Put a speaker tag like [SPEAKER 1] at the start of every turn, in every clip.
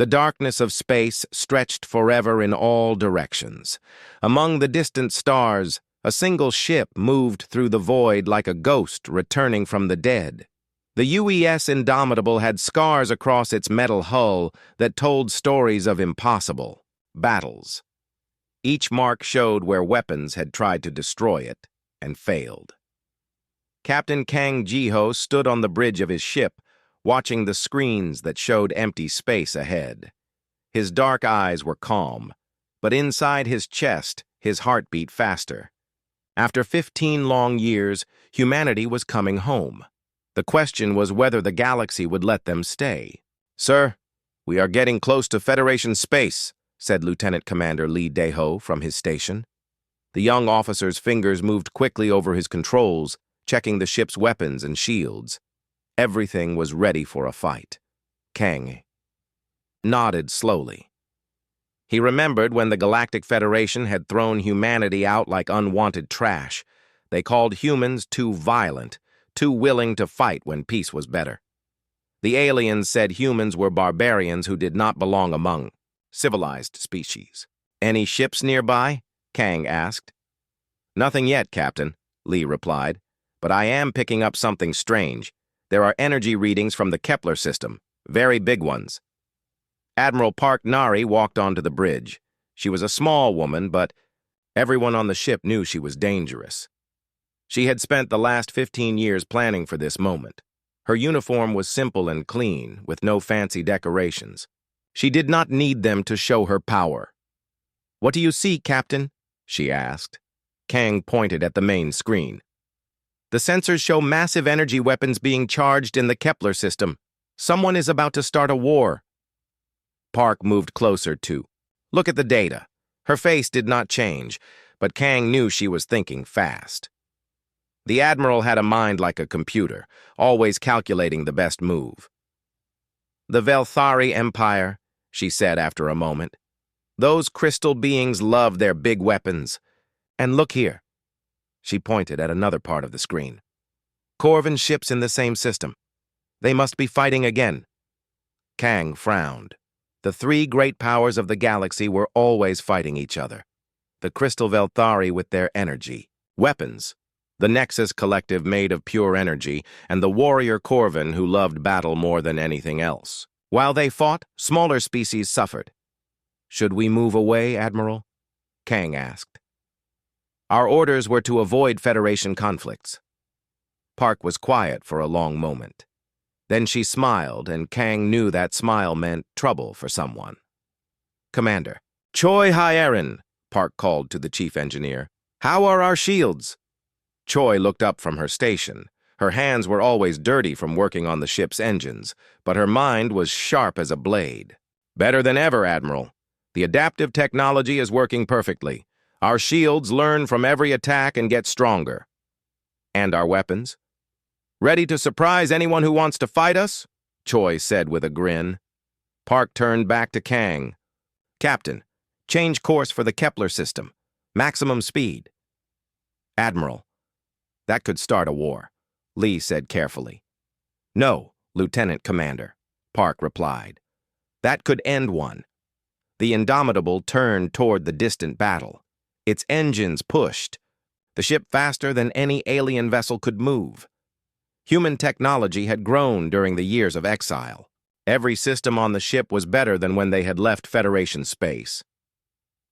[SPEAKER 1] The darkness of space stretched forever in all directions. Among the distant stars, a single ship moved through the void like a ghost returning from the dead. The UES Indomitable had scars across its metal hull that told stories of impossible battles. Each mark showed where weapons had tried to destroy it and failed. Captain Kang Jiho stood on the bridge of his ship, watching the screens that showed empty space ahead. His dark eyes were calm, but inside his chest, his heart beat faster. After 15 long years, humanity was coming home. The question was whether the galaxy would let them stay. "Sir, we are getting close to Federation space," said Lieutenant Commander Lee Daeho from his station. The young officer's fingers moved quickly over his controls, checking the ship's weapons and shields. Everything was ready for a fight. Kang nodded slowly. He remembered when the Galactic Federation had thrown humanity out like unwanted trash. They called humans too violent, too willing to fight when peace was better. The aliens said humans were barbarians who did not belong among civilized species. "Any ships nearby?" Kang asked. "Nothing yet, Captain," Lee replied, "but I am picking up something strange. There are energy readings from the Kepler system, very big ones." Admiral Park Nari walked onto the bridge. She was a small woman, but everyone on the ship knew she was dangerous. She had spent the last 15 years planning for this moment. Her uniform was simple and clean, with no fancy decorations. She did not need them to show her power. "What do you see, Captain?" she asked. Kang pointed at the main screen. "The sensors show massive energy weapons being charged in the Kepler system. Someone is about to start a war." Park moved closer too. "Look at the data." Her face did not change, but Kang knew she was thinking fast. The Admiral had a mind like a computer, always calculating the best move. "The Velthari Empire," she said after a moment. "Those crystal beings love their big weapons. And look here." She pointed at another part of the screen. "Corvin ships in the same system. They must be fighting again." Kang frowned. The three great powers of the galaxy were always fighting each other. The Crystal Velthari with their energy, weapons, the Nexus Collective made of pure energy, and the warrior Corvin who loved battle more than anything else. While they fought, smaller species suffered. "Should we move away, Admiral?" Kang asked. "Our orders were to avoid Federation conflicts." Park was quiet for a long moment. Then she smiled, and Kang knew that smile meant trouble for someone. "Commander." "Choi Hyerin," Park called to the chief engineer. "How are our shields?" Choi looked up from her station. Her hands were always dirty from working on the ship's engines, but her mind was sharp as a blade. "Better than ever, Admiral. The adaptive technology is working perfectly. Our shields learn from every attack and get stronger." "And our weapons?" "Ready to surprise anyone who wants to fight us?" Choi said with a grin. Park turned back to Kang. "Captain, change course for the Kepler system. Maximum speed." "Admiral, that could start a war," Lee said carefully. "No, Lieutenant Commander," Park replied. "That could end one." The Indomitable turned toward the distant battle. Its engines pushed, the ship faster than any alien vessel could move. Human technology had grown during the years of exile. Every system on the ship was better than when they had left Federation space.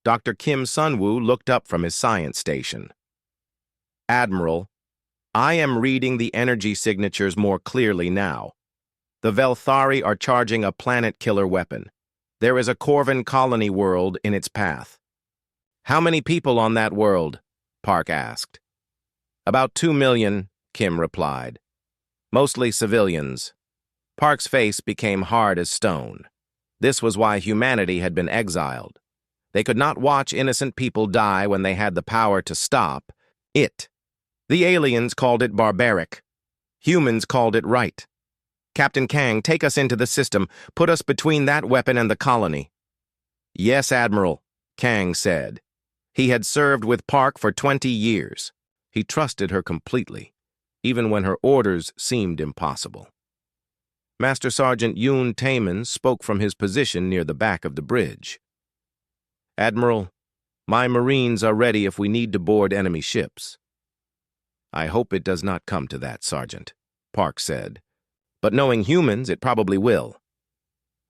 [SPEAKER 1] Dr. Kim Sunwoo looked up from his science station. "Admiral, I am reading the energy signatures more clearly now. The Velthari are charging a planet-killer weapon. There is a Corvin colony world in its path." "How many people on that world?" Park asked. "About 2 million, Kim replied. "Mostly civilians." Park's face became hard as stone. This was why humanity had been exiled. They could not watch innocent people die when they had the power to stop it. The aliens called it barbaric. Humans called it right. "Captain Kang, take us into the system. Put us between that weapon and the colony." "Yes, Admiral," Kang said. He had served with Park for 20 years. He trusted her completely, even when her orders seemed impossible. Master Sergeant Yoon Taeman spoke from his position near the back of the bridge. "Admiral, my Marines are ready if we need to board enemy ships." "I hope it does not come to that, Sergeant," Park said. "But knowing humans, it probably will."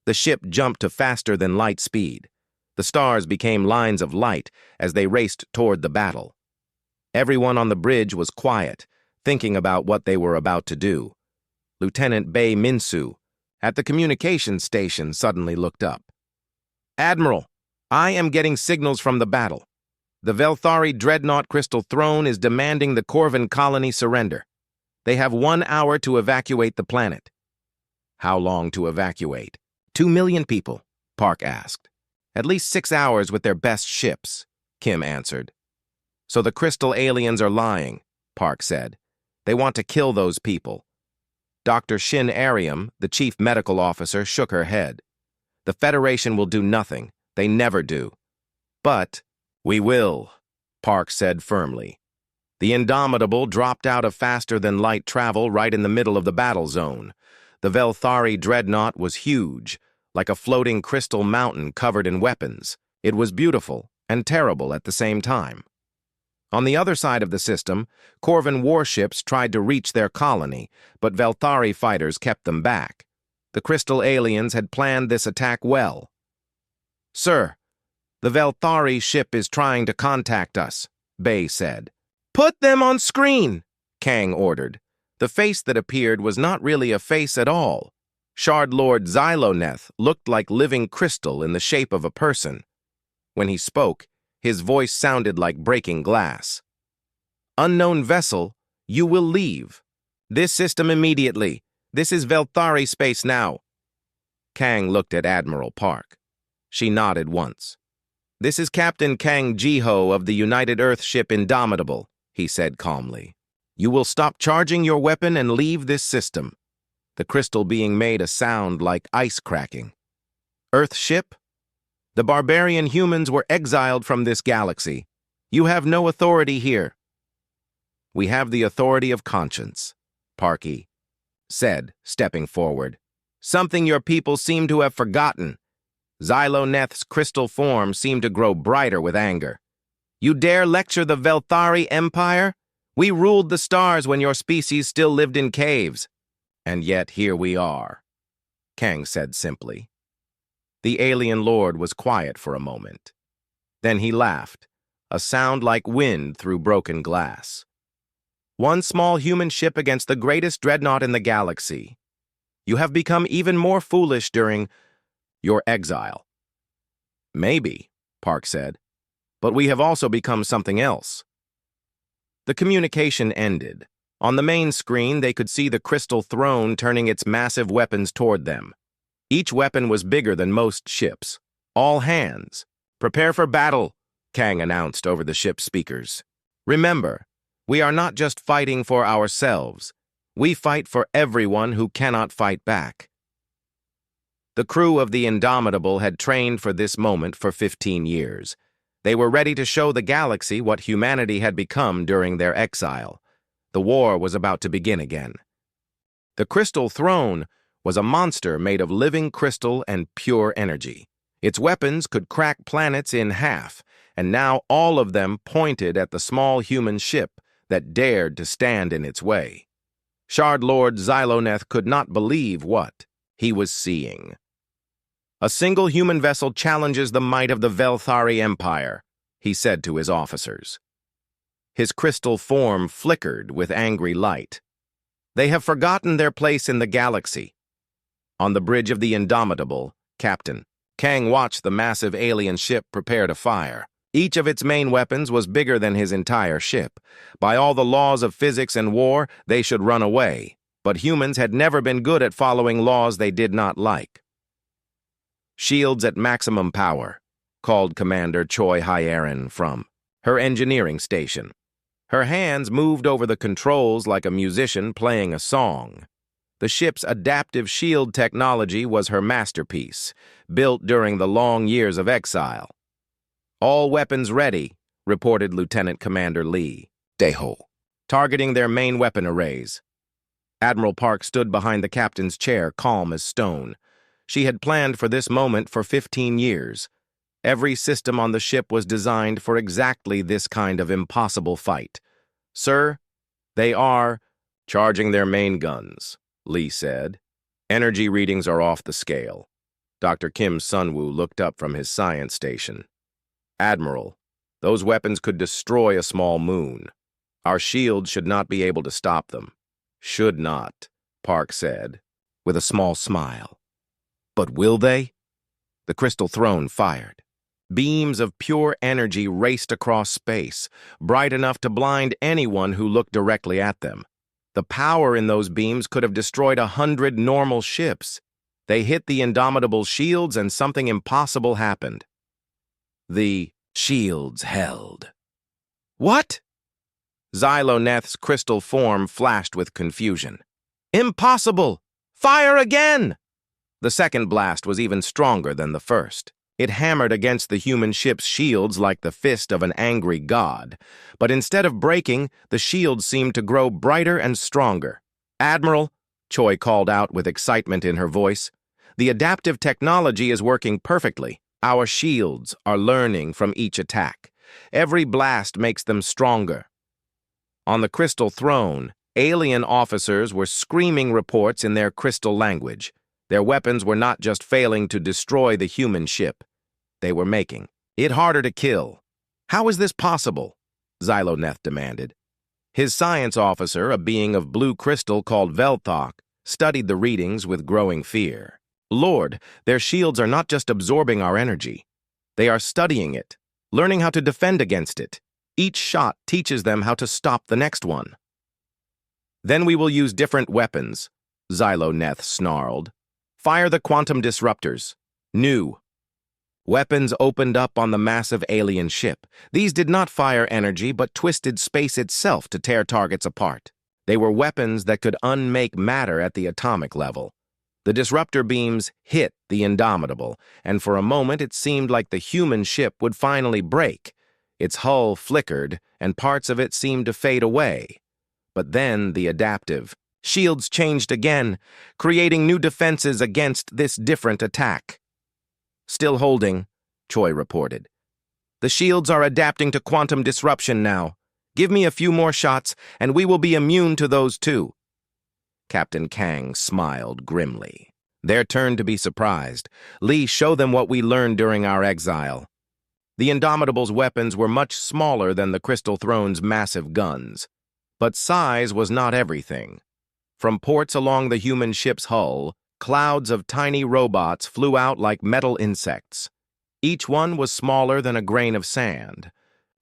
[SPEAKER 1] The ship jumped to faster-than-light speed. The stars became lines of light as they raced toward the battle. Everyone on the bridge was quiet, thinking about what they were about to do. Lieutenant Bae Minsu, at the communications station, suddenly looked up. "Admiral, I am getting signals from the battle. The Velthari Dreadnought Crystal Throne is demanding the Corvin colony surrender. They have 1 hour to evacuate the planet." "How long to evacuate?" 2 million people, Park asked. "At least 6 hours with their best ships," Kim answered. "So the crystal aliens are lying," Park said. "They want to kill those people." Dr. Shin Ariam, the chief medical officer, shook her head. "The Federation will do nothing. They never do." "But we will," Park said firmly. The Indomitable dropped out of faster-than-light travel right in the middle of the battle zone. The Velthari Dreadnought was huge, like a floating crystal mountain covered in weapons. It was beautiful and terrible at the same time. On the other side of the system, Corvin warships tried to reach their colony, but Velthari fighters kept them back. The crystal aliens had planned this attack well. "Sir, the Velthari ship is trying to contact us," Bae said. "Put them on screen," Kang ordered. The face that appeared was not really a face at all. Shard Lord Xyloneth looked like living crystal in the shape of a person. When he spoke, his voice sounded like breaking glass. "Unknown vessel, you will leave. This system immediately. This is Velthari space now." Kang looked at Admiral Park. She nodded once. "This is Captain Kang Jiho of the United Earth ship Indomitable," he said calmly. "You will stop charging your weapon and leave this system." The crystal being made a sound like ice cracking. "Earth ship? The barbarian humans were exiled from this galaxy. You have no authority here." "We have the authority of conscience," Parky said, stepping forward. "Something your people seem to have forgotten." Xyloneth's crystal form seemed to grow brighter with anger. "You dare lecture the Velthari Empire? We ruled the stars when your species still lived in caves. And yet here we are," Kang said simply. The alien lord was quiet for a moment. Then he laughed, a sound like wind through broken glass. "One small human ship against the greatest dreadnought in the galaxy. You have become even more foolish during your exile." "Maybe," Park said, "but we have also become something else." The communication ended. On the main screen, they could see the crystal throne turning its massive weapons toward them. Each weapon was bigger than most ships. "All hands. Prepare for battle," Kang announced over the ship's speakers. "Remember, we are not just fighting for ourselves. We fight for everyone who cannot fight back." The crew of the Indomitable had trained for this moment for 15 years. They were ready to show the galaxy what humanity had become during their exile. The war was about to begin again. The Crystal Throne was a monster made of living crystal and pure energy. Its weapons could crack planets in half, and now all of them pointed at the small human ship that dared to stand in its way. Shard Lord Xyloneth could not believe what he was seeing. "A single human vessel challenges the might of the Velthari Empire," he said to his officers. His crystal form flickered with angry light. "They have forgotten their place in the galaxy." On the bridge of the Indomitable, Captain Kang watched the massive alien ship prepare to fire. Each of its main weapons was bigger than his entire ship. By all the laws of physics and war, they should run away. But humans had never been good at following laws they did not like. "Shields at maximum power," called Commander Choi Hyerin from her engineering station. Her hands moved over the controls like a musician playing a song. The ship's adaptive shield technology was her masterpiece, built during the long years of exile. "All weapons ready," reported Lieutenant Commander Lee Daeho, targeting their main weapon arrays. Admiral Park stood behind the captain's chair, calm as stone. She had planned for this moment for 15 years. Every system on the ship was designed for exactly this kind of impossible fight. "Sir, they are charging their main guns," Lee said. "Energy readings are off the scale." Dr. Kim Sunwoo looked up from his science station. "Admiral, those weapons could destroy a small moon. Our shields should not be able to stop them." "Should not," Park said, with a small smile. "But will they?" The crystal throne fired. Beams of pure energy raced across space, bright enough to blind anyone who looked directly at them. The power in those beams could have destroyed 100 normal ships. They hit the Indomitable shields and something impossible happened. The shields held. "What?" Xyloneth's crystal form flashed with confusion. "Impossible! Fire again!" The second blast was even stronger than the first. It hammered against the human ship's shields like the fist of an angry god. But instead of breaking, the shields seemed to grow brighter and stronger. "Admiral," Choi called out with excitement in her voice, "the adaptive technology is working perfectly. Our shields are learning from each attack. Every blast makes them stronger." On the crystal throne, alien officers were screaming reports in their crystal language. Their weapons were not just failing to destroy the human ship. They were making it harder to kill. "How is this possible?" Xyloneth demanded. His science officer, a being of blue crystal called Velthok, studied the readings with growing fear. "Lord, their shields are not just absorbing our energy. They are studying it, learning how to defend against it. Each shot teaches them how to stop the next one." "Then we will use different weapons," Xyloneth snarled. "Fire the quantum disruptors. New." Weapons opened up on the massive alien ship. These did not fire energy, but twisted space itself to tear targets apart. They were weapons that could unmake matter at the atomic level. The disruptor beams hit the Indomitable, and for a moment it seemed like the human ship would finally break. Its hull flickered, and parts of it seemed to fade away. But then the adaptive shields changed again, creating new defenses against this different attack. "Still holding," Choi reported. "The shields are adapting to quantum disruption now. Give me a few more shots, and we will be immune to those too." Captain Kang smiled grimly. Their turn to be surprised. "Lee, show them what we learned during our exile." The Indomitable's weapons were much smaller than the Crystal Throne's massive guns. But size was not everything. From ports along the human ship's hull, clouds of tiny robots flew out like metal insects. Each one was smaller than a grain of sand,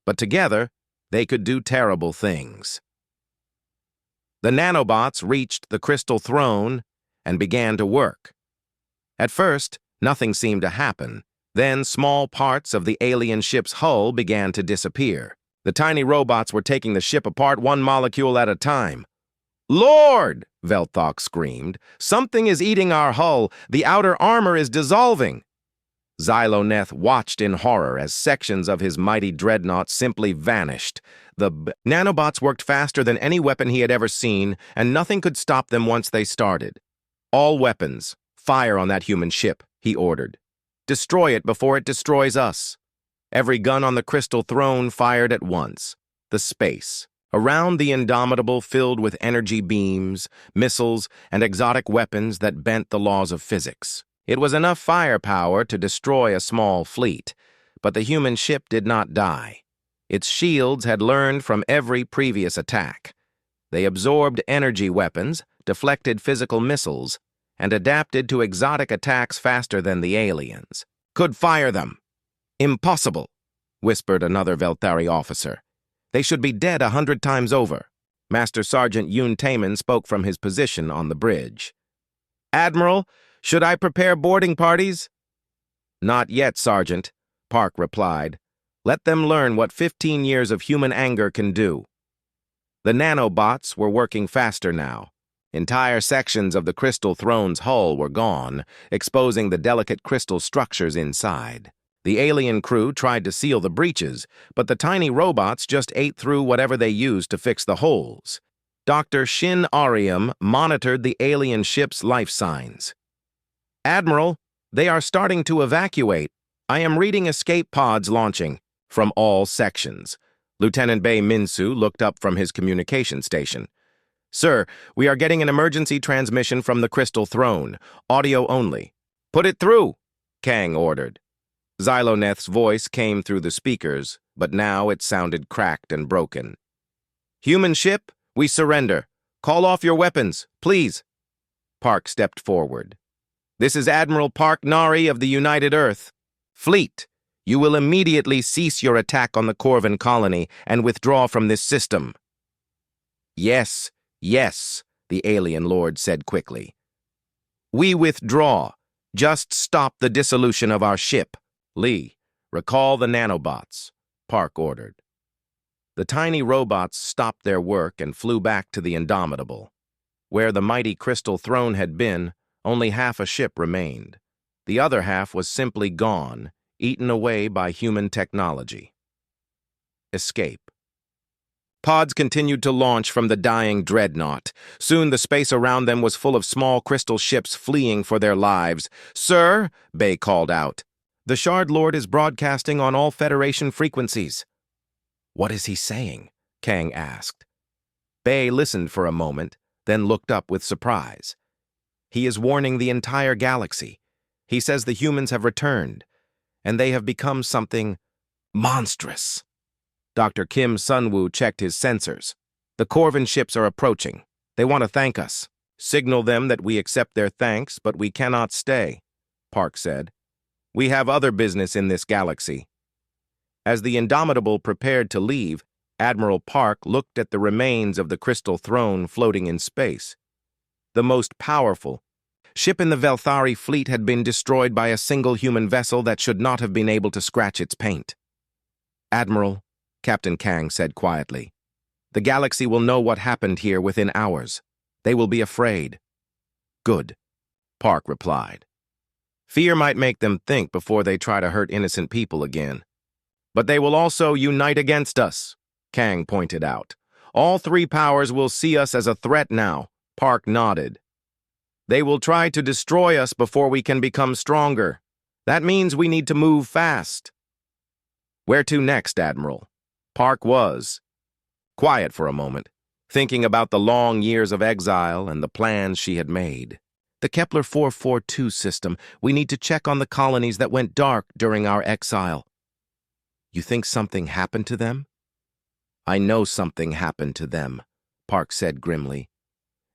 [SPEAKER 1] but together they could do terrible things. The nanobots reached the crystal throne and began to work. At first, nothing seemed to happen. Then small parts of the alien ship's hull began to disappear. The tiny robots were taking the ship apart one molecule at a time. "Lord!" Velthok screamed. "Something is eating our hull. The outer armor is dissolving." Xyloneth watched in horror as sections of his mighty dreadnought simply vanished. The nanobots worked faster than any weapon he had ever seen, and nothing could stop them once they started. "All weapons, fire on that human ship," he ordered. "Destroy it before it destroys us." Every gun on the crystal throne fired at once. The space around the Indomitable filled with energy beams, missiles, and exotic weapons that bent the laws of physics. It was enough firepower to destroy a small fleet, but the human ship did not die. Its shields had learned from every previous attack. They absorbed energy weapons, deflected physical missiles, and adapted to exotic attacks faster than the aliens. "Could fire them." "Impossible," whispered another Velthari officer. "They should be dead 100 times over." Master Sergeant Yoon Taemin spoke from his position on the bridge. "Admiral, should I prepare boarding parties?" "Not yet, Sergeant," Park replied. "Let them learn what 15 years of human anger can do." The nanobots were working faster now. Entire sections of the crystal throne's hull were gone, exposing the delicate crystal structures inside. The alien crew tried to seal the breaches, but the tiny robots just ate through whatever they used to fix the holes. Dr. Shin Ariam monitored the alien ship's life signs. "Admiral, they are starting to evacuate. I am reading escape pods launching," from all sections. Lieutenant Bei Minsu looked up from his communication station. "Sir, we are getting an emergency transmission from the Crystal Throne, audio only." "Put it through," Kang ordered. Xyloneth's voice came through the speakers, but now it sounded cracked and broken. "Human ship, we surrender. Call off your weapons, please." Park stepped forward. "This is Admiral Park Nari of the United Earth. Fleet, you will immediately cease your attack on the Corvin colony and withdraw from this system." "Yes, yes," the alien lord said quickly. "We withdraw. Just stop the dissolution of our ship." "Lee, recall the nanobots," Park ordered. The tiny robots stopped their work and flew back to the Indomitable. Where the mighty Crystal Throne had been, only half a ship remained. The other half was simply gone, eaten away by human technology. Escape. Pods continued to launch from the dying dreadnought. Soon the space around them was full of small crystal ships fleeing for their lives. "Sir," Bei called out, "the Shard Lord is broadcasting on all Federation frequencies." "What is he saying?" Kang asked. Bei listened for a moment, then looked up with surprise. "He is warning the entire galaxy. He says the humans have returned, and they have become something monstrous." Dr. Kim Sunwoo checked his sensors. "The Corvin ships are approaching. They want to thank us." "Signal them that we accept their thanks, but we cannot stay," Park said. "We have other business in this galaxy." As the Indomitable prepared to leave, Admiral Park looked at the remains of the Crystal Throne floating in space. The most powerful ship in the Velthari fleet had been destroyed by a single human vessel that should not have been able to scratch its paint. "Admiral," Captain Kang said quietly, "the galaxy will know what happened here within hours. They will be afraid." "Good," Park replied. "Fear might make them think before they try to hurt innocent people again. But they will also unite against us," Kang pointed out. "All three powers will see us as a threat now." Park nodded. "They will try to destroy us before we can become stronger. That means we need to move fast." "Where to next, Admiral?" Park was quiet for a moment, thinking about the long years of exile and the plans she had made. "The Kepler 442 system. We need to check on the colonies that went dark during our exile." "You think something happened to them?" "I know something happened to them," Park said grimly.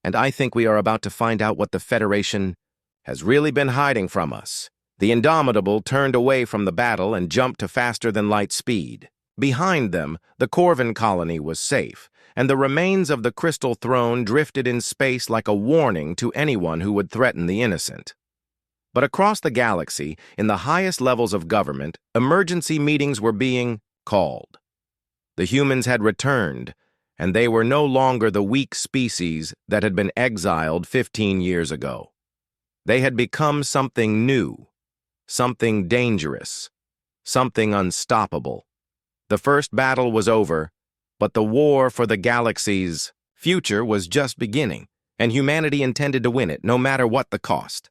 [SPEAKER 1] "And I think we are about to find out what the Federation has really been hiding from us." The Indomitable turned away from the battle and jumped to faster-than-light speed. Behind them, the Corvin colony was safe, and the remains of the Crystal Throne drifted in space like a warning to anyone who would threaten the innocent. But across the galaxy, in the highest levels of government, emergency meetings were being called. The humans had returned, and they were no longer the weak species that had been exiled 15 years ago. They had become something new, something dangerous, something unstoppable. The first battle was over, but the war for the galaxy's future was just beginning, and humanity intended to win it, no matter what the cost.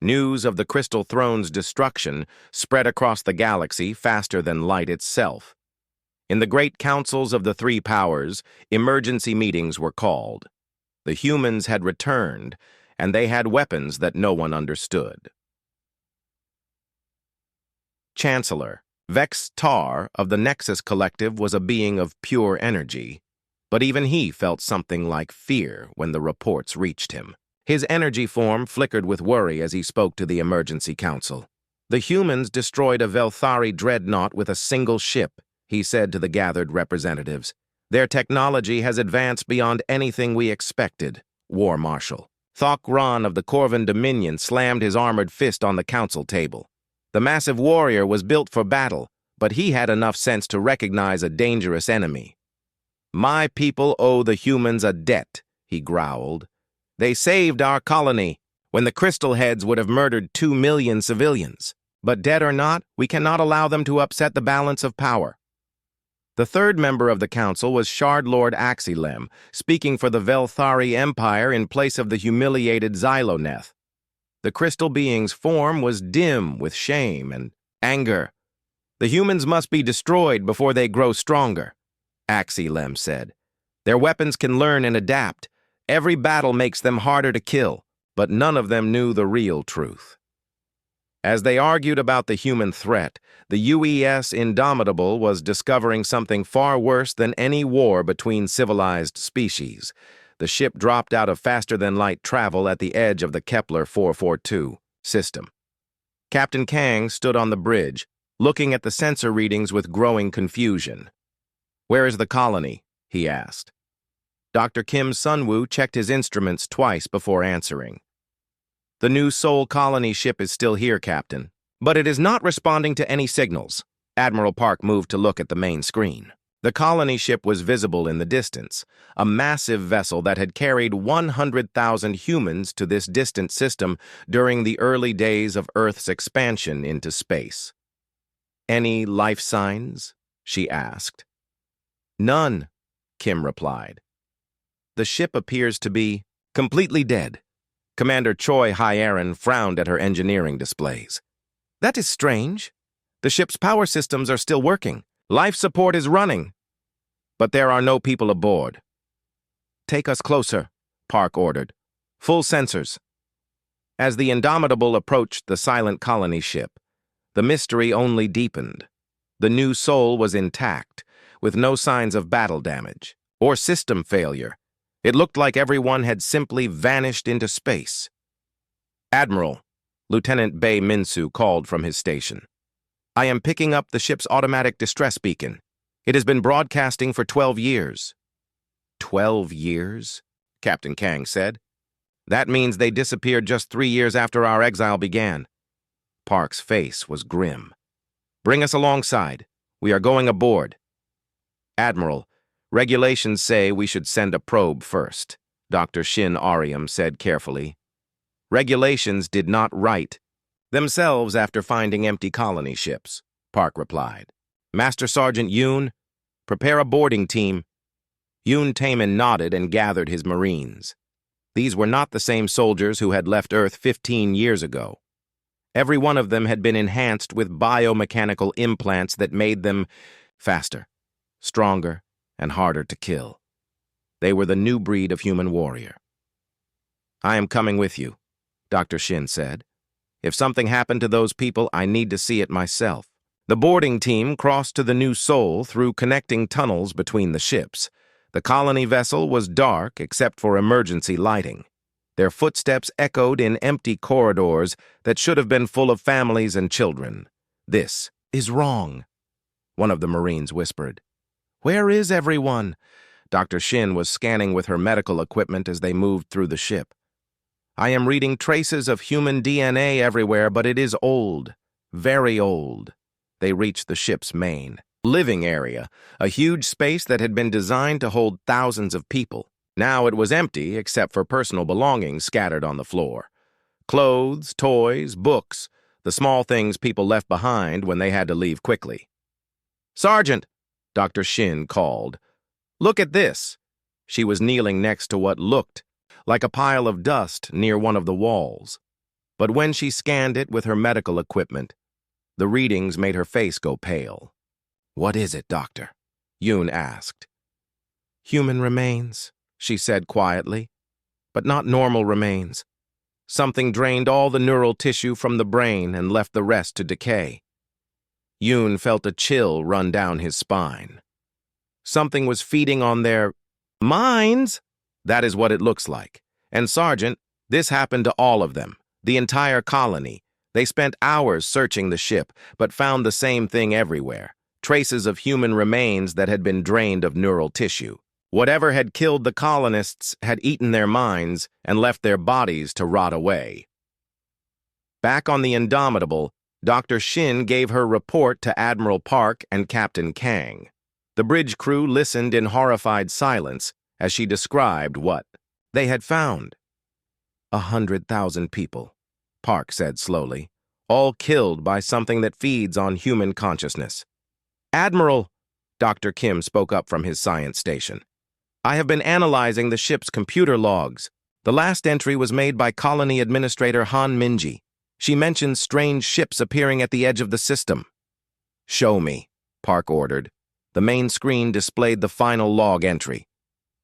[SPEAKER 1] News of the Crystal Throne's destruction spread across the galaxy faster than light itself. In the great councils of the three powers, emergency meetings were called. The humans had returned, and they had weapons that no one understood. Chancellor Vex Tar of the Nexus Collective was a being of pure energy, but even he felt something like fear when the reports reached him. His energy form flickered with worry as he spoke to the emergency council. "The humans destroyed a Velthari dreadnought with a single ship," he said to the gathered representatives. "Their technology has advanced beyond anything we expected." War Marshal Thok Ron of the Corvin Dominion slammed his armored fist on the council table. The massive warrior was built for battle, but he had enough sense to recognize a dangerous enemy. "My people owe the humans a debt," he growled. "They saved our colony when the Crystal Heads would have murdered 2 million civilians. But dead or not, we cannot allow them to upset the balance of power." The third member of the council was Shard Lord Axilem, speaking for the Velthari Empire in place of the humiliated Xyloneth. The crystal being's form was dim with shame and anger. "The humans must be destroyed before they grow stronger," Axilem said. "Their weapons can learn and adapt. Every battle makes them harder to kill," but none of them knew the real truth. As they argued about the human threat, the UES Indomitable was discovering something far worse than any war between civilized species. The ship dropped out of faster-than-light travel at the edge of the Kepler 442 system. Captain Kang stood on the bridge, looking at the sensor readings with growing confusion. "Where is the colony?" he asked. Dr. Kim Sunwoo checked his instruments twice before answering. "The new Sol colony ship is still here, Captain, but it is not responding to any signals." Admiral Park moved to look at the main screen. The colony ship was visible in the distance, a massive vessel that had carried 100,000 humans to this distant system during the early days of Earth's expansion into space. "Any life signs?" she asked. "None," Kim replied. "The ship appears to be completely dead." Commander Choi Hyeran frowned at her engineering displays. "That is strange. The ship's power systems are still working. Life support is running. But there are no people aboard." "Take us closer," Park ordered. "Full sensors." As the Indomitable approached the silent colony ship, the mystery only deepened. The new Sol was intact, with no signs of battle damage or system failure. It looked like everyone had simply vanished into space. "Admiral," Lieutenant Bei Minsu called from his station. "I am picking up the ship's automatic distress beacon. It has been broadcasting for 12 years. 12 years? Captain Kang said. "That means they disappeared just 3 years after our exile began." Park's face was grim. "Bring us alongside. We are going aboard." "Admiral, regulations say we should send a probe first," Dr. Shin Ariam said carefully. "Regulations did not write themselves after finding empty colony ships," Park replied. "Master Sergeant Yoon, prepare a boarding team." Yoon Taemin nodded and gathered his Marines. These were not the same soldiers who had left Earth 15 years ago. Every one of them had been enhanced with biomechanical implants that made them faster, stronger, and harder to kill. They were the new breed of human warrior. "I am coming with you," Dr. Shin said. "If something happened to those people, I need to see it myself." The boarding team crossed to the new Sol through connecting tunnels between the ships. The colony vessel was dark except for emergency lighting. Their footsteps echoed in empty corridors that should have been full of families and children. "This is wrong," one of the Marines whispered. "Where is everyone?" Dr. Shin was scanning with her medical equipment as they moved through the ship. "I am reading traces of human DNA everywhere, but it is old, very old." They reached the ship's main living area, a huge space that had been designed to hold thousands of people. Now it was empty except for personal belongings scattered on the floor. Clothes, toys, books, the small things people left behind when they had to leave quickly. "Sergeant," Dr. Shin called. "Look at this." She was kneeling next to what looked like a pile of dust near one of the walls. But when she scanned it with her medical equipment, the readings made her face go pale. "What is it, Doctor?" Yoon asked. "Human remains," she said quietly, "but not normal remains. Something drained all the neural tissue from the brain and left the rest to decay." Yoon felt a chill run down his spine. Something was feeding on their minds? That is what it looks like. And Sergeant, this happened to all of them, the entire colony. They spent hours searching the ship, but found the same thing everywhere. Traces of human remains that had been drained of neural tissue. Whatever had killed the colonists had eaten their minds and left their bodies to rot away. Back on the Indomitable, Dr. Shin gave her report to Admiral Park and Captain Kang. The bridge crew listened in horrified silence as she described what they had found. 100,000 people, Park said slowly, all killed by something that feeds on human consciousness. "Admiral," Dr. Kim spoke up from his science station. I have been analyzing the ship's computer logs. The last entry was made by Colony Administrator Han Minji. She mentions strange ships appearing at the edge of the system. Show me, Park ordered. The main screen displayed the final log entry.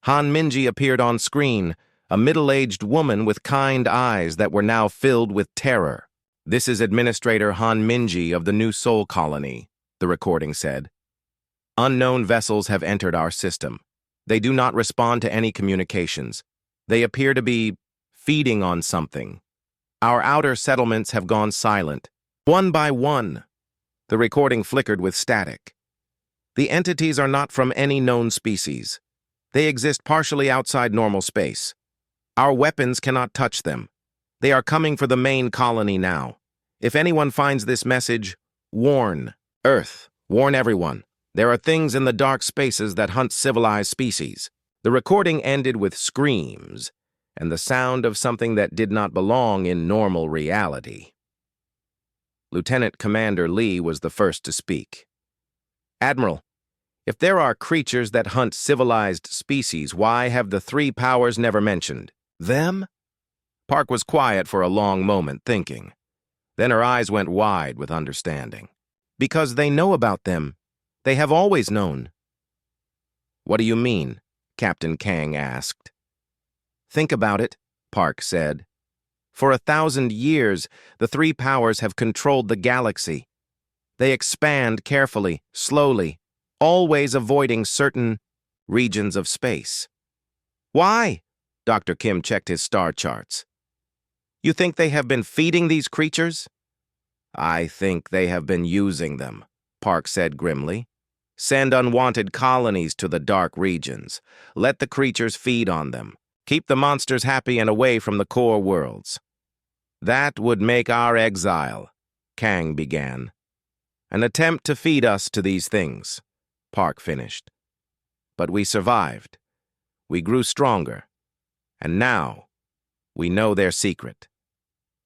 [SPEAKER 1] Han Minji appeared on screen, a middle-aged woman with kind eyes that were now filled with terror. This is Administrator Han Minji of the New Sol Colony, the recording said. Unknown vessels have entered our system. They do not respond to any communications. They appear to be feeding on something. Our outer settlements have gone silent, one by one. The recording flickered with static. The entities are not from any known species. They exist partially outside normal space. Our weapons cannot touch them. They are coming for the main colony now. If anyone finds this message, warn Earth, warn everyone. There are things in the dark spaces that hunt civilized species. The recording ended with screams and the sound of something that did not belong in normal reality. Lieutenant Commander Lee was the first to speak. Admiral, if there are creatures that hunt civilized species, why have the three powers never mentioned them? Park was quiet for a long moment, thinking. Then her eyes went wide with understanding. Because they know about them. They have always known. What do you mean? Captain Kang asked. Think about it, Park said. For 1,000 years, the three powers have controlled the galaxy. They expand carefully, slowly, always avoiding certain regions of space. Why? Dr. Kim checked his star charts. You think they have been feeding these creatures? I think they have been using them, Park said grimly. Send unwanted colonies to the dark regions. Let the creatures feed on them. Keep the monsters happy and away from the core worlds. That would make our exile, Kang began. An attempt to feed us to these things, Park finished. But we survived. We grew stronger. And now, we know their secret.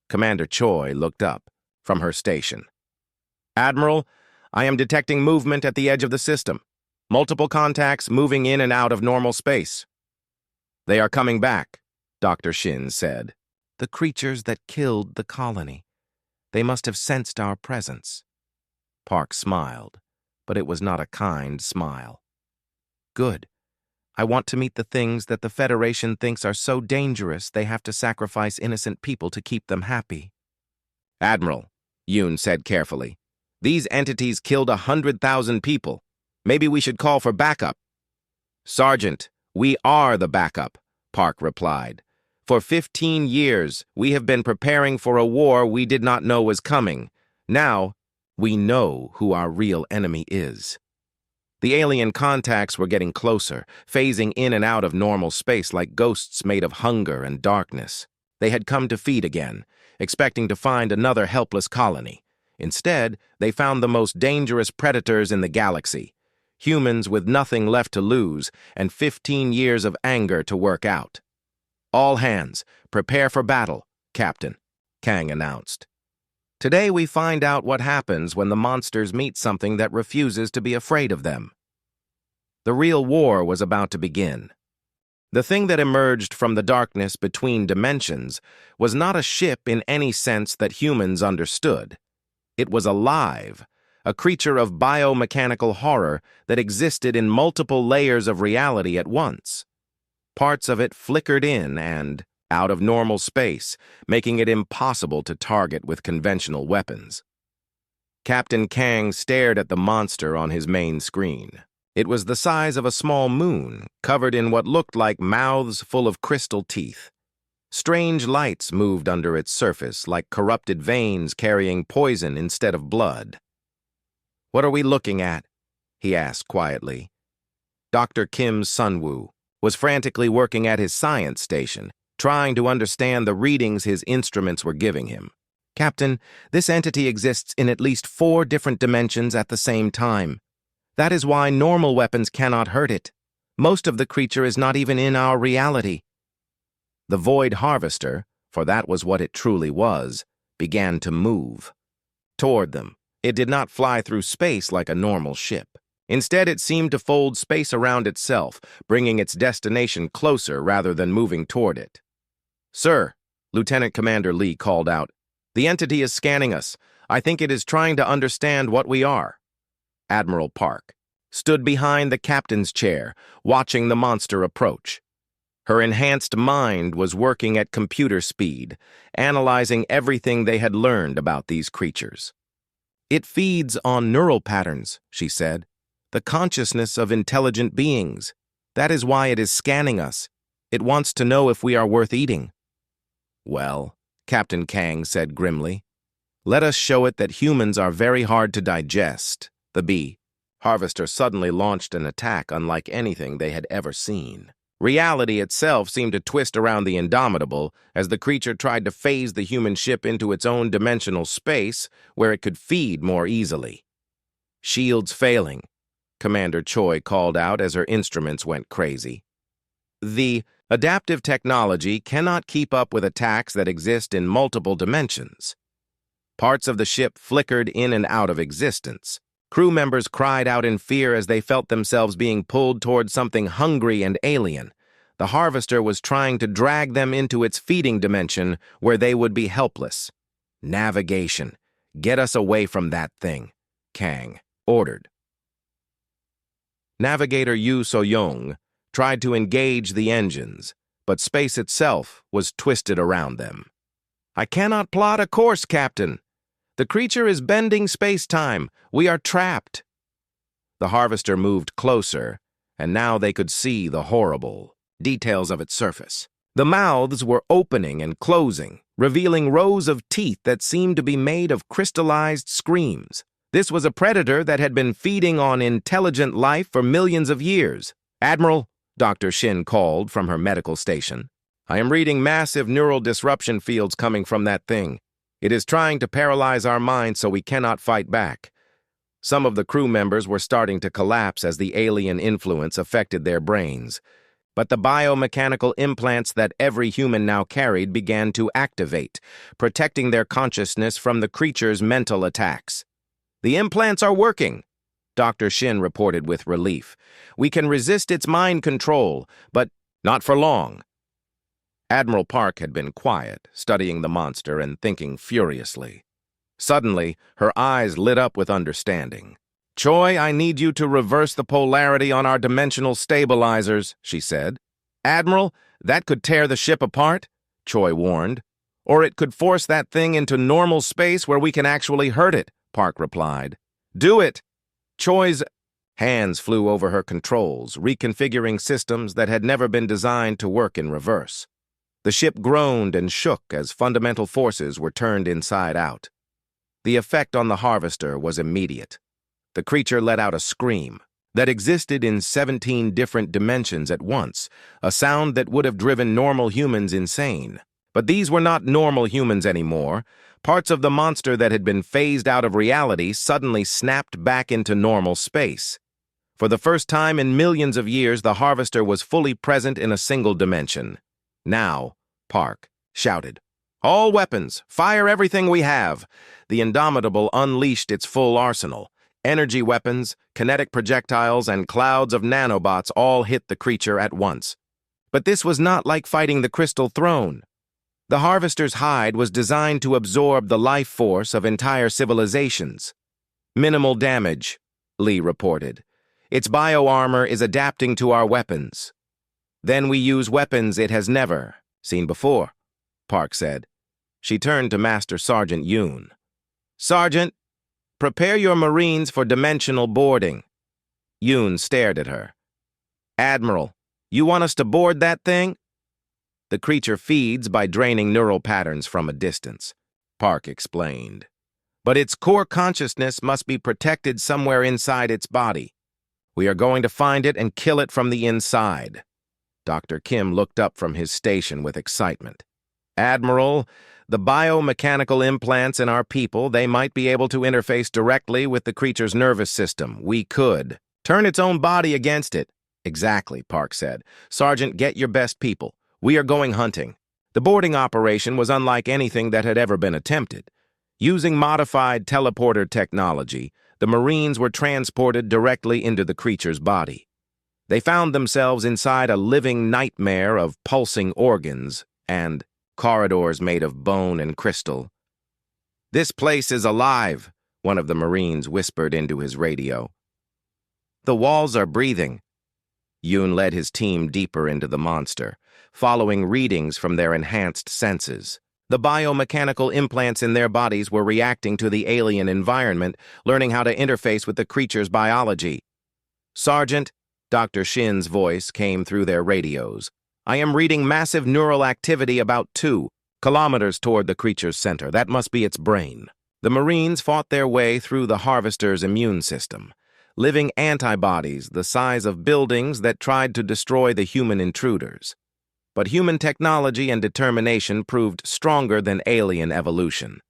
[SPEAKER 1] Commander Choi looked up from her station. Admiral, I am detecting movement at the edge of the system. Multiple contacts moving in and out of normal space. They are coming back, Dr. Shin said. The creatures that killed the colony. They must have sensed our presence. Park smiled, but it was not a kind smile. Good. I want to meet the things that the Federation thinks are so dangerous they have to sacrifice innocent people to keep them happy. Admiral, Yoon said carefully, these entities killed 100,000 people. Maybe we should call for backup. Sergeant, we are the backup, Park replied. For 15 years, we have been preparing for a war we did not know was coming. Now, we know who our real enemy is. The alien contacts were getting closer, phasing in and out of normal space like ghosts made of hunger and darkness. They had come to feed again, expecting to find another helpless colony. Instead, they found the most dangerous predators in the galaxy, humans with nothing left to lose and 15 years of anger to work out. All hands, prepare for battle, Captain, Kang announced. Today we find out what happens when the monsters meet something that refuses to be afraid of them. The real war was about to begin. The thing that emerged from the darkness between dimensions was not a ship in any sense that humans understood. It was alive, a creature of biomechanical horror that existed in multiple layers of reality at once. Parts of it flickered in and out of normal space, making it impossible to target with conventional weapons. Captain Kang stared at the monster on his main screen. It was the size of a small moon, covered in what looked like mouths full of crystal teeth. Strange lights moved under its surface, like corrupted veins carrying poison instead of blood. What are we looking at? He asked quietly. Dr. Kim Sunwoo was frantically working at his science station, trying to understand the readings his instruments were giving him. Captain, this entity exists in at least 4 different dimensions at the same time. That is why normal weapons cannot hurt it. Most of the creature is not even in our reality. The Void Harvester, for that was what it truly was, began to move. Toward them, it did not fly through space like a normal ship. Instead, it seemed to fold space around itself, bringing its destination closer rather than moving toward it. "Sir," Lieutenant Commander Lee called out, "the entity is scanning us. I think it is trying to understand what we are." Admiral Park stood behind the captain's chair, watching the monster approach. Her enhanced mind was working at computer speed, analyzing everything they had learned about these creatures. "It feeds on neural patterns," she said, "the consciousness of intelligent beings. That is why it is scanning us. It wants to know if we are worth eating." "Well," Captain Kang said grimly, "let us show it that humans are very hard to digest." The bee harvester suddenly launched an attack unlike anything they had ever seen. Reality itself seemed to twist around the Indomitable as the creature tried to phase the human ship into its own dimensional space where it could feed more easily. "Shields failing," Commander Choi called out as her instruments went crazy. "The adaptive technology cannot keep up with attacks that exist in multiple dimensions." Parts of the ship flickered in and out of existence. Crew members cried out in fear as they felt themselves being pulled toward something hungry and alien. The harvester was trying to drag them into its feeding dimension where they would be helpless. "Navigation. Get us away from that thing," Kang ordered. Navigator Yu So-young tried to engage the engines, but space itself was twisted around them. "I cannot plot a course, Captain. The creature is bending space-time. We are trapped." The harvester moved closer, and now they could see the horrible details of its surface. The mouths were opening and closing, revealing rows of teeth that seemed to be made of crystallized screams. This was a predator that had been feeding on intelligent life for millions of years. "Admiral," Dr. Shin called from her medical station, "I am reading massive neural disruption fields coming from that thing. It is trying to paralyze our minds so we cannot fight back." Some of the crew members were starting to collapse as the alien influence affected their brains. But the biomechanical implants that every human now carried began to activate, protecting their consciousness from the creature's mental attacks. "The implants are working," Dr. Shin reported with relief. "We can resist its mind control, but not for long." Admiral Park had been quiet, studying the monster and thinking furiously. Suddenly, her eyes lit up with understanding. "Choi, I need you to reverse the polarity on our dimensional stabilizers," she said. "Admiral, that could tear the ship apart," Choi warned. "Or it could force that thing into normal space where we can actually hurt it," Park replied. "Do it!" Choi's hands flew over her controls, reconfiguring systems that had never been designed to work in reverse. The ship groaned and shook as fundamental forces were turned inside out. The effect on the harvester was immediate. The creature let out a scream that existed in 17 different dimensions at once, a sound that would have driven normal humans insane. But these were not normal humans anymore. Parts of the monster that had been phased out of reality suddenly snapped back into normal space. For the first time in millions of years, the harvester was fully present in a single dimension. "Now," Park shouted, "all weapons, fire everything we have." The Indomitable unleashed its full arsenal. Energy weapons, kinetic projectiles, and clouds of nanobots all hit the creature at once. But this was not like fighting the Crystal Throne. The harvester's hide was designed to absorb the life force of entire civilizations. "Minimal damage," Lee reported. "Its bioarmor is adapting to our weapons." "Then we use weapons it has never seen before," Park said. She turned to Master Sergeant Yoon. "Sergeant, prepare your Marines for dimensional boarding." Yoon stared at her. "Admiral, you want us to board that thing?" "The creature feeds by draining neural patterns from a distance," Park explained. "But its core consciousness must be protected somewhere inside its body. We are going to find it and kill it from the inside." Dr. Kim looked up from his station with excitement. "Admiral, the biomechanical implants in our people, they might be able to interface directly with the creature's nervous system. We could turn its own body against it." "Exactly," Park said. "Sergeant, get your best people. We are going hunting." The boarding operation was unlike anything that had ever been attempted. Using modified teleporter technology, the Marines were transported directly into the creature's body. They found themselves inside a living nightmare of pulsing organs and corridors made of bone and crystal. "This place is alive," one of the Marines whispered into his radio. "The walls are breathing." Yoon led his team deeper into the monster, following readings from their enhanced senses. The biomechanical implants in their bodies were reacting to the alien environment, learning how to interface with the creature's biology. "Sergeant," Dr. Shin's voice came through their radios, "I am reading massive neural activity about 2 kilometers toward the creature's center. That must be its brain." The Marines fought their way through the harvester's immune system, living antibodies the size of buildings that tried to destroy the human intruders. But human technology and determination proved stronger than alien evolution.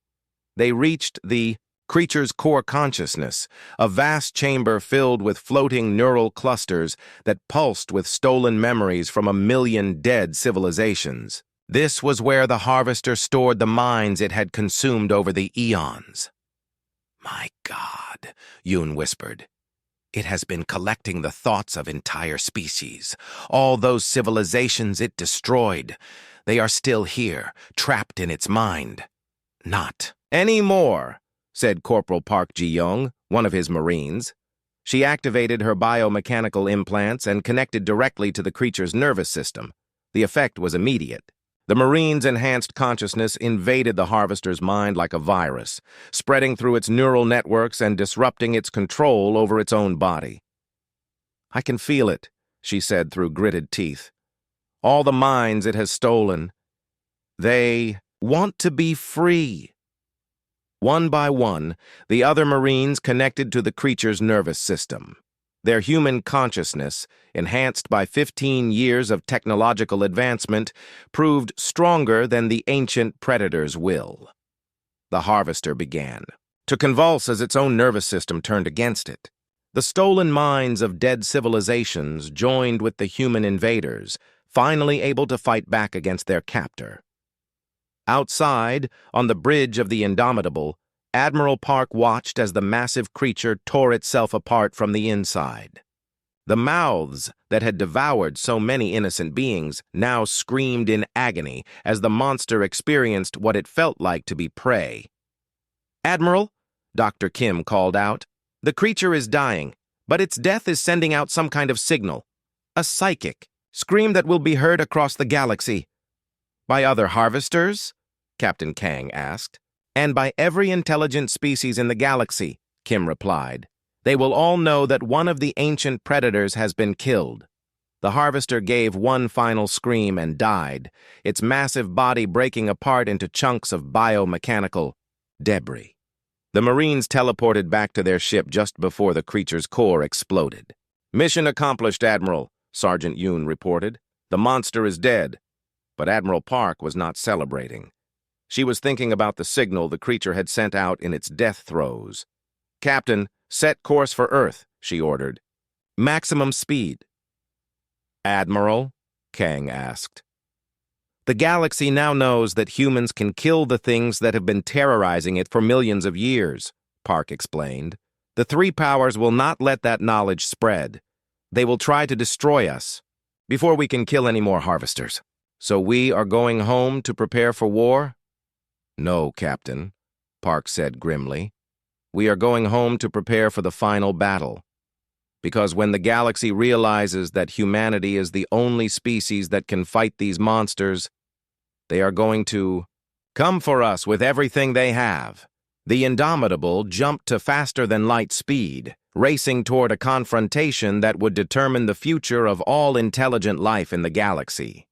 [SPEAKER 1] They reached the creature's core consciousness, a vast chamber filled with floating neural clusters that pulsed with stolen memories from 1,000,000 dead civilizations. This was where the harvester stored the minds it had consumed over the eons. "My God," Yoon whispered. "It has been collecting the thoughts of entire species. All those civilizations it destroyed. They are still here, trapped in its mind." "Not anymore," said Corporal Park Ji-young, one of his Marines. She activated her biomechanical implants and connected directly to the creature's nervous system. The effect was immediate. The Marine's enhanced consciousness invaded the harvester's mind like a virus, spreading through its neural networks and disrupting its control over its own body. "I can feel it," she said through gritted teeth. "All the minds it has stolen. They want to be free." One by one, the other Marines connected to the creature's nervous system. Their human consciousness, enhanced by 15 years of technological advancement, proved stronger than the ancient predator's will. The harvester began to convulse as its own nervous system turned against it. The stolen minds of dead civilizations joined with the human invaders, finally able to fight back against their captor. Outside, on the bridge of the Indomitable, Admiral Park watched as the massive creature tore itself apart from the inside. The mouths that had devoured so many innocent beings now screamed in agony as the monster experienced what it felt like to be prey. "Admiral," Dr. Kim called out, "the creature is dying, but its death is sending out some kind of signal. A psychic scream that will be heard across the galaxy." "By other harvesters?" Captain Kang asked. "And by every intelligent species in the galaxy," Kim replied. "They will all know that one of the ancient predators has been killed." The harvester gave one final scream and died, its massive body breaking apart into chunks of biomechanical debris. The Marines teleported back to their ship just before the creature's core exploded. "Mission accomplished, Admiral," Sergeant Yoon reported. "The monster is dead." But Admiral Park was not celebrating. She was thinking about the signal the creature had sent out in its death throes. "Captain, set course for Earth," she ordered. "Maximum speed." "Admiral?" Kang asked. "The galaxy now knows that humans can kill the things that have been terrorizing it for millions of years," Park explained. "The three powers will not let that knowledge spread. They will try to destroy us before we can kill any more harvesters. So we are going home to prepare for war?" "No, Captain," Park said grimly. "We are going home to prepare for the final battle. Because when the galaxy realizes that humanity is the only species that can fight these monsters, they are going to come for us with everything they have." The Indomitable jumped to faster-than-light speed, racing toward a confrontation that would determine the future of all intelligent life in the galaxy.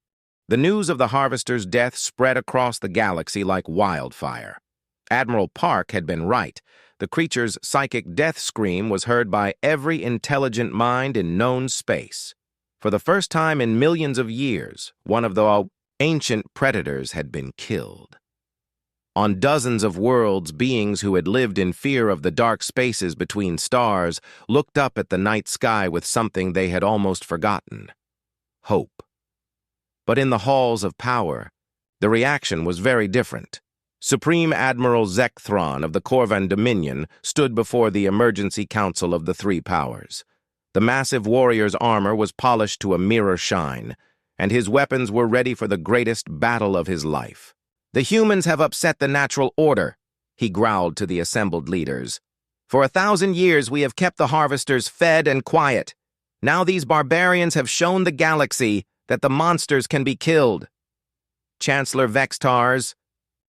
[SPEAKER 1] The news of the harvester's death spread across the galaxy like wildfire. Admiral Park had been right. The creature's psychic death scream was heard by every intelligent mind in known space. For the first time in millions of years, one of the ancient predators had been killed. On dozens of worlds, beings who had lived in fear of the dark spaces between stars looked up at the night sky with something they had almost forgotten: hope. But in the halls of power, the reaction was very different. Supreme Admiral Zekthron of the Corvan Dominion stood before the Emergency Council of the Three Powers. The massive warrior's armor was polished to a mirror shine, and his weapons were ready for the greatest battle of his life. "The humans have upset the natural order," he growled to the assembled leaders. "For 1,000 years we have kept the harvesters fed and quiet. Now these barbarians have shown the galaxy that the monsters can be killed." Chancellor Vextar's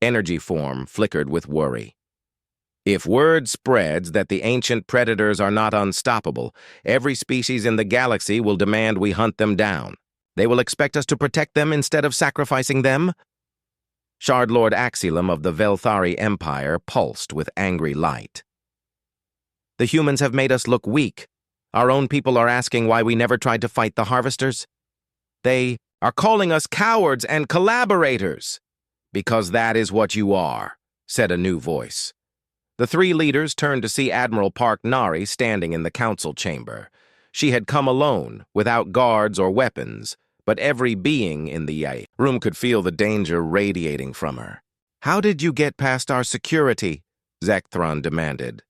[SPEAKER 1] energy form flickered with worry. "If word spreads that the ancient predators are not unstoppable, every species in the galaxy will demand we hunt them down. They will expect us to protect them instead of sacrificing them?" Shardlord Axilum of the Velthari Empire pulsed with angry light. "The humans have made us look weak. Our own people are asking why we never tried to fight the harvesters. They are calling us cowards and collaborators." "Because that is what you are," said a new voice. The three leaders turned to see Admiral Park Nari standing in the council chamber. She had come alone, without guards or weapons, but every being in the room could feel the danger radiating from her. "How did you get past our security?" Zekthron demanded.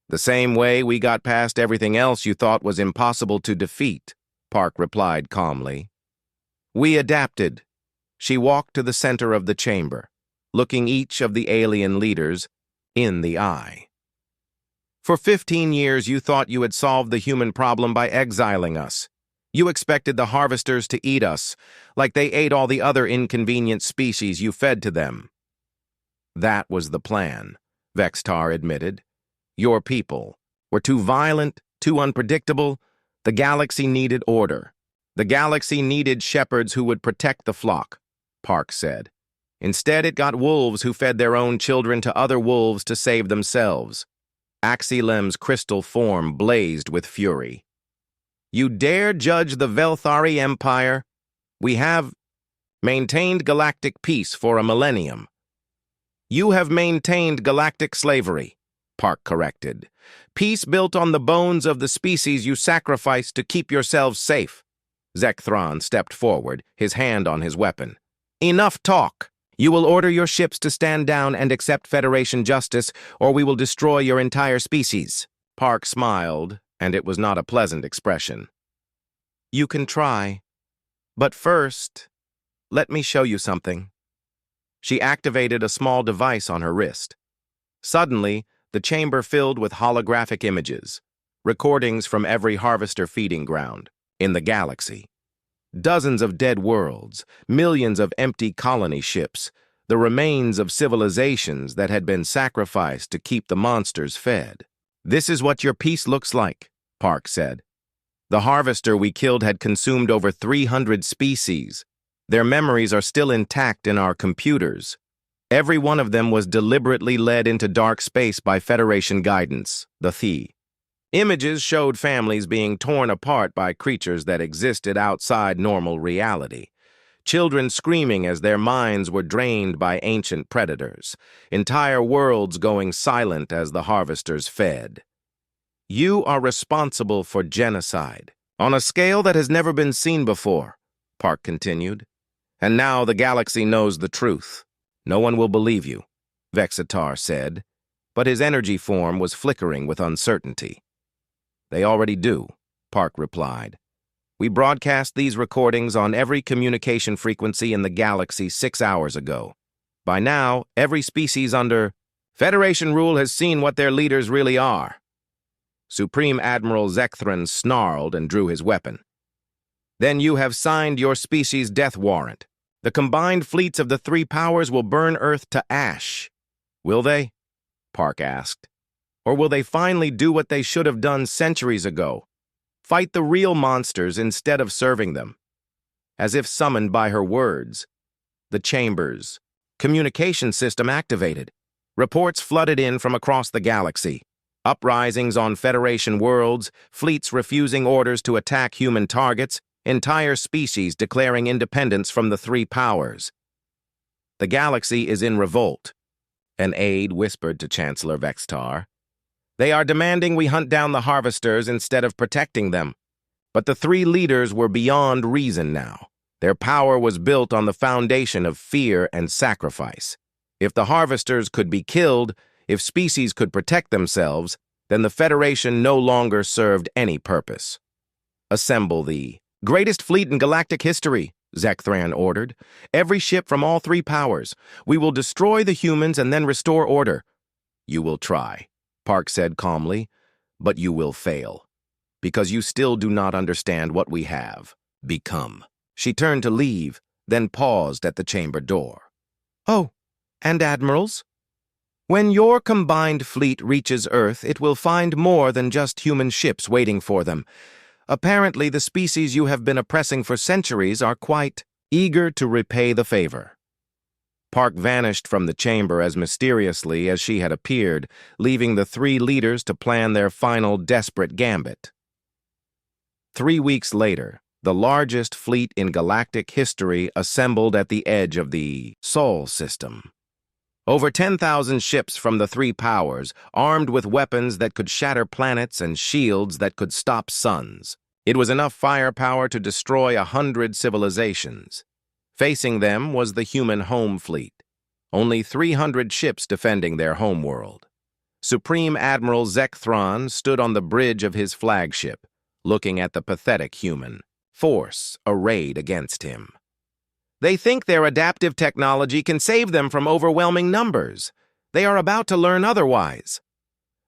[SPEAKER 1] "The same way we got past everything else you thought was impossible to defeat," Park replied calmly. "We adapted." She walked to the center of the chamber, looking each of the alien leaders in the eye. "For 15 years you thought you had solved the human problem by exiling us. You expected the harvesters to eat us, like they ate all the other inconvenient species you fed to them." "That was the plan," Vextar admitted. "Your people were too violent, too unpredictable. The galaxy needed order. The galaxy needed shepherds who would protect the flock," Park said. "Instead, it got wolves who fed their own children to other wolves to save themselves." Axilem's crystal form blazed with fury. "You dare judge the Velthari Empire? We have maintained galactic peace for a millennium." "You have maintained galactic slavery," Park corrected. "Peace built on the bones of the species you sacrificed to keep yourselves safe." Zekthron stepped forward, his hand on his weapon. "Enough talk. You will order your ships to stand down and accept Federation justice, or we will destroy your entire species." Park smiled, and it was not a pleasant expression. "You can try. But first, let me show you something." She activated a small device on her wrist. Suddenly, the chamber filled with holographic images, recordings from every harvester feeding ground in the galaxy. Dozens of dead worlds, millions of empty colony ships, the remains of civilizations that had been sacrificed to keep the monsters fed. "This is what your peace looks like," Park said. "The harvester we killed had consumed over 300 species. Their memories are still intact in our computers. Every one of them was deliberately led into dark space by Federation guidance, the Thi. Images showed families being torn apart by creatures that existed outside normal reality. Children screaming as their minds were drained by ancient predators. Entire worlds going silent as the harvesters fed. "You are responsible for genocide, on a scale that has never been seen before," Park continued. "And now the galaxy knows the truth." "No one will believe you," Vexatar said, but his energy form was flickering with uncertainty. "They already do," Park replied. "We broadcast these recordings on every communication frequency in the galaxy 6 hours ago. By now, every species under Federation rule has seen what their leaders really are." Supreme Admiral Zekthron snarled and drew his weapon. "Then you have signed your species' death warrant. The combined fleets of the three powers will burn Earth to ash." "Will they?" Park asked. "Or will they finally do what they should have done centuries ago? Fight the real monsters instead of serving them?" As if summoned by her words, the chamber's communication system activated. Reports flooded in from across the galaxy. Uprisings on Federation worlds, fleets refusing orders to attack human targets, entire species declaring independence from the three powers. "The galaxy is in revolt," an aide whispered to Chancellor Vextar. "They are demanding we hunt down the harvesters instead of protecting them." But the three leaders were beyond reason now. Their power was built on the foundation of fear and sacrifice. If the harvesters could be killed, if species could protect themselves, then the Federation no longer served any purpose. "Assemble the greatest fleet in galactic history," Zekthran ordered. "Every ship from all three powers. We will destroy the humans and then restore order." "You will try," Park said calmly, "but you will fail. Because you still do not understand what we have become." She turned to leave, then paused at the chamber door. "Oh, and admirals? When your combined fleet reaches Earth, it will find more than just human ships waiting for them. Apparently, the species you have been oppressing for centuries are quite eager to repay the favor." Park vanished from the chamber as mysteriously as she had appeared, leaving the three leaders to plan their final desperate gambit. 3 weeks later, the largest fleet in galactic history assembled at the edge of the Sol system. Over 10,000 ships from the three powers, armed with weapons that could shatter planets and shields that could stop suns. It was enough firepower to destroy 100 civilizations. Facing them was the human home fleet, only 300 ships defending their homeworld. Supreme Admiral Zekthran stood on the bridge of his flagship, looking at the pathetic human force arrayed against him. "They think their adaptive technology can save them from overwhelming numbers. They are about to learn otherwise."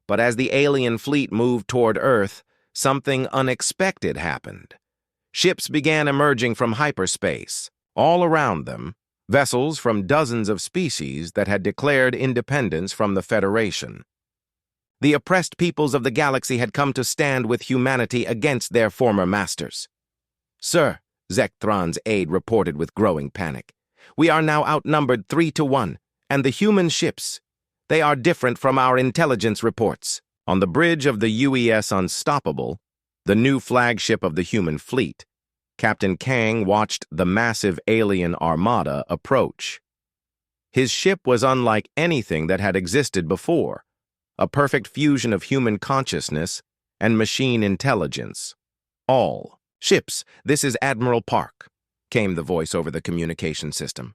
[SPEAKER 1] But as the alien fleet moved toward Earth, something unexpected happened. Ships began emerging from hyperspace. All around them, vessels from dozens of species that had declared independence from the Federation. The oppressed peoples of the galaxy had come to stand with humanity against their former masters. "Sir," Zekthran's aide reported with growing panic, "we are now outnumbered 3-1, and the human ships, they are different from our intelligence reports." On the bridge of the UES Unstoppable, the new flagship of the human fleet, Captain Kang watched the massive alien armada approach. His ship was unlike anything that had existed before, a perfect fusion of human consciousness and machine intelligence. "All ships, this is Admiral Park," came the voice over the communication system.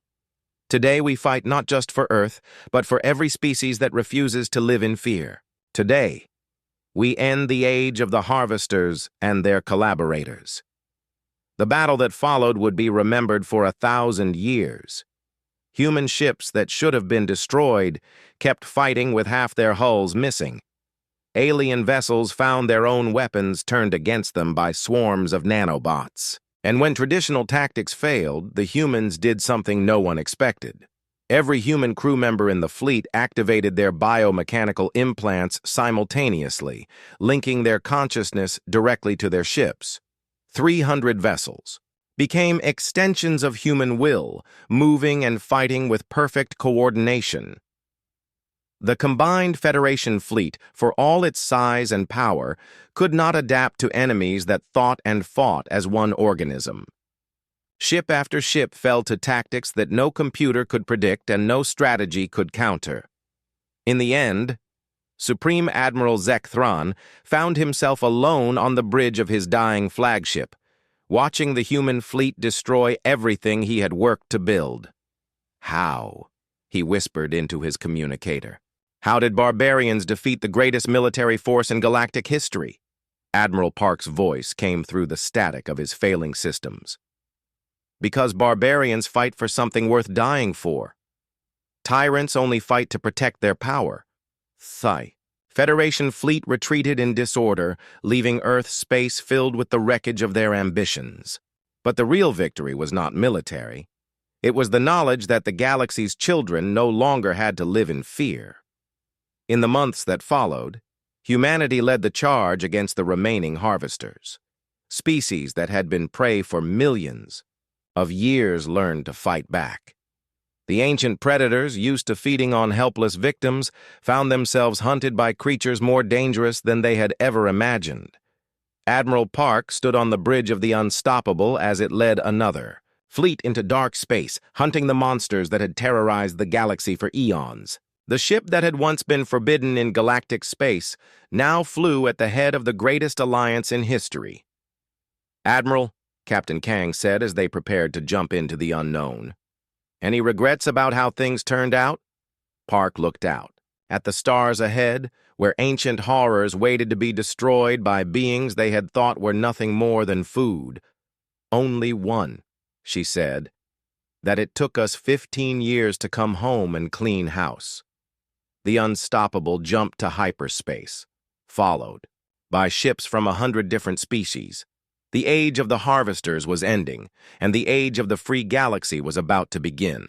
[SPEAKER 1] "Today we fight not just for Earth, but for every species that refuses to live in fear. Today, we end the age of the harvesters and their collaborators." The battle that followed would be remembered for 1,000 years. Human ships that should have been destroyed kept fighting with half their hulls missing. Alien vessels found their own weapons turned against them by swarms of nanobots. And when traditional tactics failed, the humans did something no one expected. Every human crew member in the fleet activated their biomechanical implants simultaneously, linking their consciousness directly to their ships. 300 vessels became extensions of human will, moving and fighting with perfect coordination. The combined Federation fleet, for all its size and power, could not adapt to enemies that thought and fought as one organism. Ship after ship fell to tactics that no computer could predict and no strategy could counter. In the end, Supreme Admiral Zekthran found himself alone on the bridge of his dying flagship, watching the human fleet destroy everything he had worked to build. "How?" he whispered into his communicator. "How did barbarians defeat the greatest military force in galactic history?" Admiral Park's voice came through the static of his failing systems. "Because barbarians fight for something worth dying for. Tyrants only fight to protect their power. Federation fleet retreated in disorder, leaving Earth's space filled with the wreckage of their ambitions. But the real victory was not military. It was the knowledge that the galaxy's children no longer had to live in fear." In the months that followed, humanity led the charge against the remaining harvesters. Species that had been prey for millions of years learned to fight back. The ancient predators, used to feeding on helpless victims, found themselves hunted by creatures more dangerous than they had ever imagined. Admiral Park stood on the bridge of the Unstoppable as it led another fleet into dark space, hunting the monsters that had terrorized the galaxy for eons. The ship that had once been forbidden in galactic space now flew at the head of the greatest alliance in history. "Admiral," Captain Kang said as they prepared to jump into the unknown, "any regrets about how things turned out?" Park looked out. At the stars ahead, where ancient horrors waited to be destroyed by beings they had thought were nothing more than food. Only one, she said, that it took us 15 years to come home and clean house. The unstoppable jumped to hyperspace, followed by ships from 100 different species. The age of the harvesters was ending, and the age of the free galaxy was about to begin.